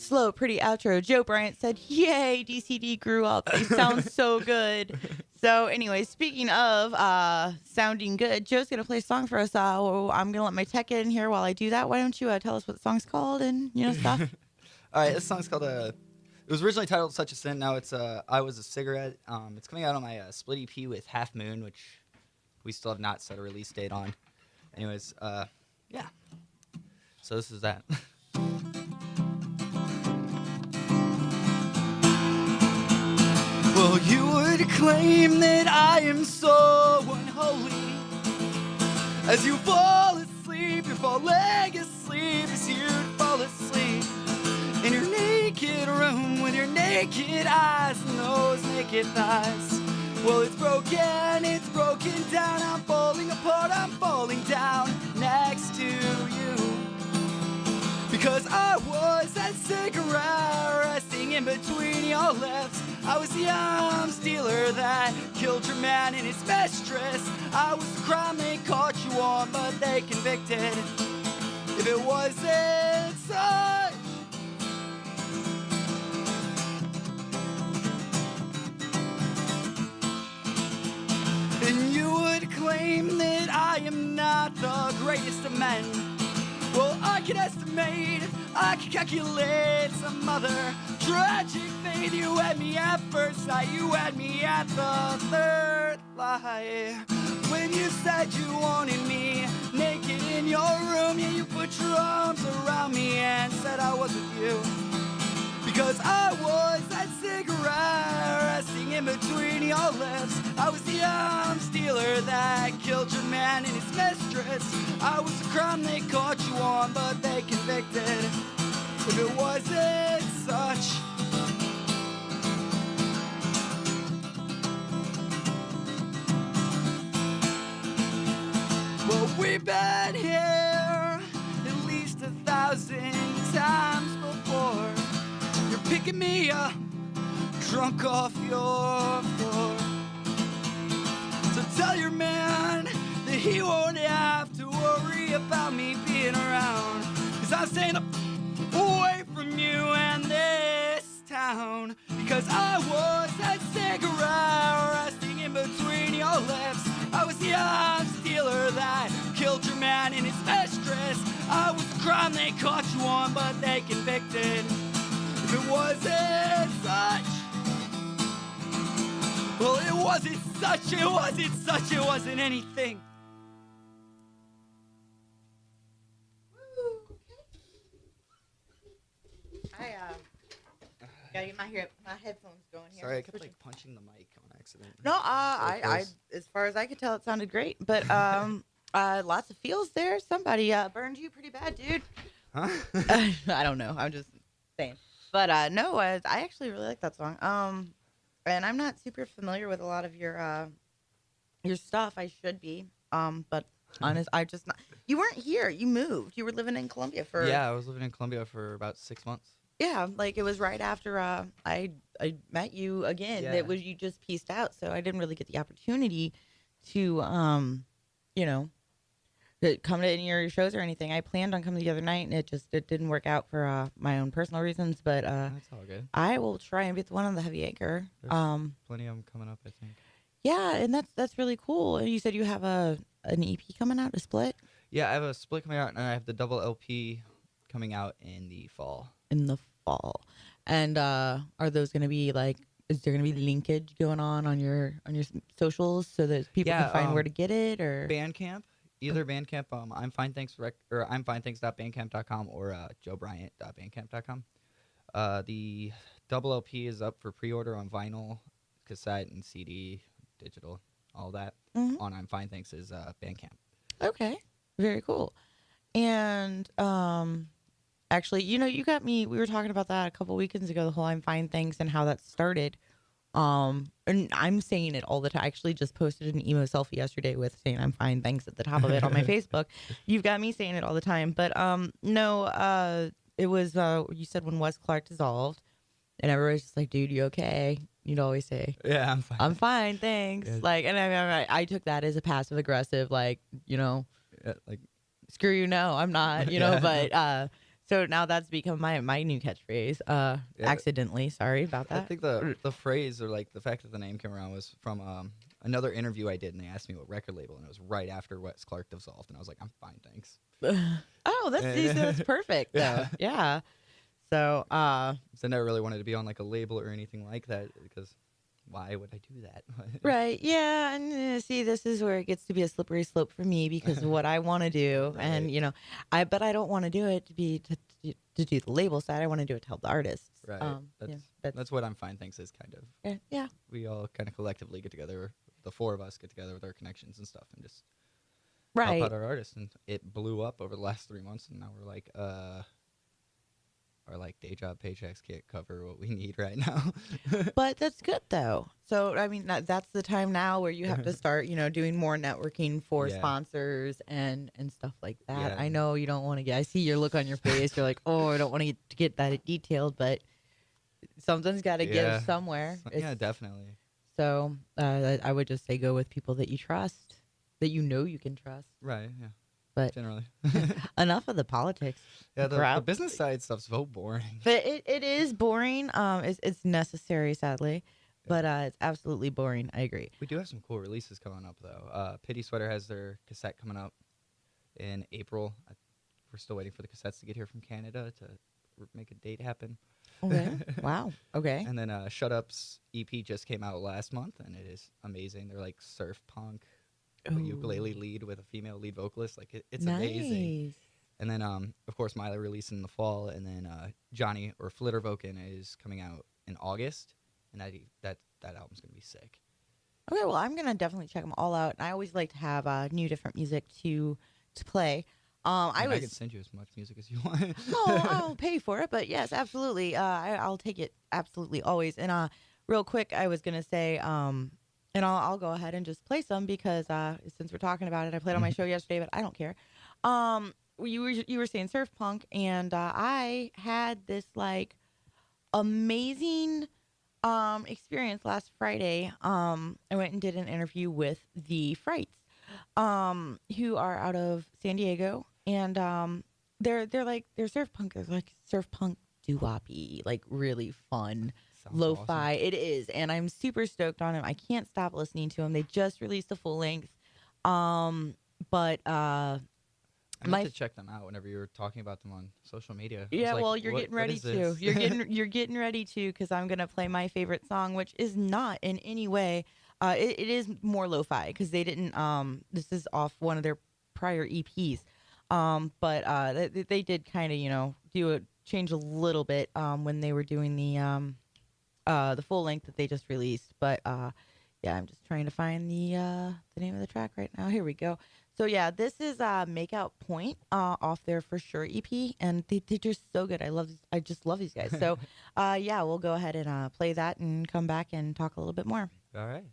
slow, pretty outro. Joe Bryant said, "Yay, DCD grew up. They sound so good." So, anyway, speaking of sounding good, Joe's gonna play a song for us. I'm gonna let my tech in here while I do that. Why don't you tell us what the song's called and stuff? All right, this song's called It was originally titled "Such a Sin." Now it's "I Was a Cigarette." It's coming out on my split EP with Half Moon, which we still have not set a release date on. Anyways, yeah. So this is that. Well, you would claim that I am so unholy. As you fall asleep, you're falling asleep as you fall asleep. In your naked room with your naked eyes and those naked thighs. Well, it's broken down, I'm falling apart, I'm falling down next to you. Because I was that cigarette resting in between your lips. I was the arms dealer that killed your man and his mistress. I was the crime they caught you on, but they convicted. If it wasn't such. And you would claim that I am not the greatest of men. Well, I can estimate, I can calculate some other tragic fate. You had me at first sight, you had me at the third light. When you said you wanted me naked in your room, yeah, you put your arms around me and said I was with you. Because I was that cigarette resting in between your lips. I was the arms dealer that killed your man and his mistress. I was the crime they caught you on, but they convicted. If it wasn't such. Well, we've been here at least 1,000 times before. You're picking me up, drunk off your floor. So tell your man that he won't have to worry about me being around. 'Cause I'm staying away from you and this town. Because I was that cigarette resting in between your lips. I was the arms dealer that killed your man and his mistress. I was the crime they caught you on, but they convicted. If it wasn't such. Well, it wasn't such, it wasn't anything. Gotta get my headphones going here. Sorry, I kept like punching the mic on accident. No, I as far as I could tell, it sounded great, but lots of feels there. Somebody burned you pretty bad, dude. Huh? I don't know. I'm just saying. But no, I actually really like that song. And I'm not super familiar with a lot of your stuff. I should be. But honest, I just not. You weren't here. You moved. You were living in Colombia for. Yeah, I was living in Colombia for about 6 months. Yeah, like it was right after I met you again. Yeah. It was you just pieced out, so I didn't really get the opportunity to come to any of your shows or anything. I planned on coming the other night, and it didn't work out for my own personal reasons. But That's all good. I will try and be the one on the Heavy Anchor. There's plenty of them coming up, I think. Yeah, and that's really cool. And you said you have an EP coming out, a split? Yeah, I have a split coming out, and I have the double LP coming out in the fall. In the fall. And are those going to be like, is there going to be linkage going on your socials so that people can find where to get it? Or Bandcamp, either Bandcamp, I'm Fine Thanks or I'm FineThanks.bandcamp.com or JoeBryant.bandcamp.com. The double LP is up for pre-order on vinyl, cassette, and CD, digital, all that on I'm Fine Thanks' Bandcamp. Okay, very cool. And actually, you got me. We were talking about that a couple weekends ago, the whole I'm Fine Thanks and how that started. And I'm saying it all the time. I actually just posted an emo selfie yesterday with saying I'm fine, thanks at the top of it on my Facebook. You've got me saying it all the time. But no, it was, you said when Wes Clark dissolved, and everybody's just like, dude, you okay? You'd always say, yeah, I'm fine. I'm fine, thanks. Yeah. Like, and I took that as a passive aggressive, like, like, screw you, no, I'm not, but So now that's become my new catchphrase. Accidentally, sorry about I that. think the phrase or like the fact that the name came around was from another interview I did, and they asked me what record label, and it was right after Wes Clark dissolved, and I was like, I'm fine, thanks. Oh, that's perfect though. Yeah. So, So I never really wanted to be on like a label or anything like that because why would I do that? right. Yeah. And see, this is where it gets to be a slippery slope for me because of what I want to do. Right. And, but I don't want to do it to do the label side. I want to do it to help the artists. Right. That's what I'm fine thanks is kind of. Yeah. We all kind of collectively get together. The four of us get together with our connections and stuff and just Right. help out our artists. And it blew up over the last 3 months. And now we're like, our like day job paychecks can't cover what we need right now. But that's good though. So I mean that's the time now where you have to start, doing more networking for sponsors and stuff like that. Yeah. I know you don't want to get. I see your look on your face. You're like, oh, I don't want to get that detailed, but something's got to give somewhere. Yeah, definitely. So I would just say go with people that you trust, that you can trust. Right. Yeah. But generally, enough of the politics. Yeah, the business side stuff's so boring. But it is boring. It's necessary, sadly, but it's absolutely boring. I agree. We do have some cool releases coming up, though. Pity Sweater has their cassette coming up in April. We're still waiting for the cassettes to get here from Canada to make a date happen. Okay. Wow. Okay. And then Shut Up's EP just came out last month, and it is amazing. They're like surf punk. A ukulele lead with a female lead vocalist. Like it's amazing. And then of course Miley releasing in the fall, and then Johnny or Flittervoken is coming out in August, and that album's gonna be sick. Okay, well I'm gonna definitely check them all out. And I always like to have new different music to play. I can send you as much music as you want. I'll pay for it, but yes, absolutely. I'll take it absolutely always. And real quick, I was gonna say and I'll go ahead and just play some because since we're talking about it, I played on my show yesterday, but I don't care. You were saying surf punk, and I had this like amazing experience last Friday. I went and did an interview with the Frights, who are out of San Diego, and they're surf punk. They're like surf punk doo-woppy, like really fun. Sounds Lo-fi. awesome. It is, and I'm super stoked on him. I can't stop listening to him. They just released a full length, but I meant to check them out whenever you were talking about them on social media. Yeah, well, you're getting ready to. You're getting ready to, because I'm gonna play my favorite song, which is not in any way. It is more lo-fi because they didn't. This is off one of their prior EPs, but they did kind of change a little bit when they were doing the full length that they just released. But yeah, I'm just trying to find the name of the track right now. Here we go. So yeah, this is Make Out Point off their For Sure EP, and they're just so good. I just love these guys. So yeah, we'll go ahead and play that and come back and talk a little bit more. All right.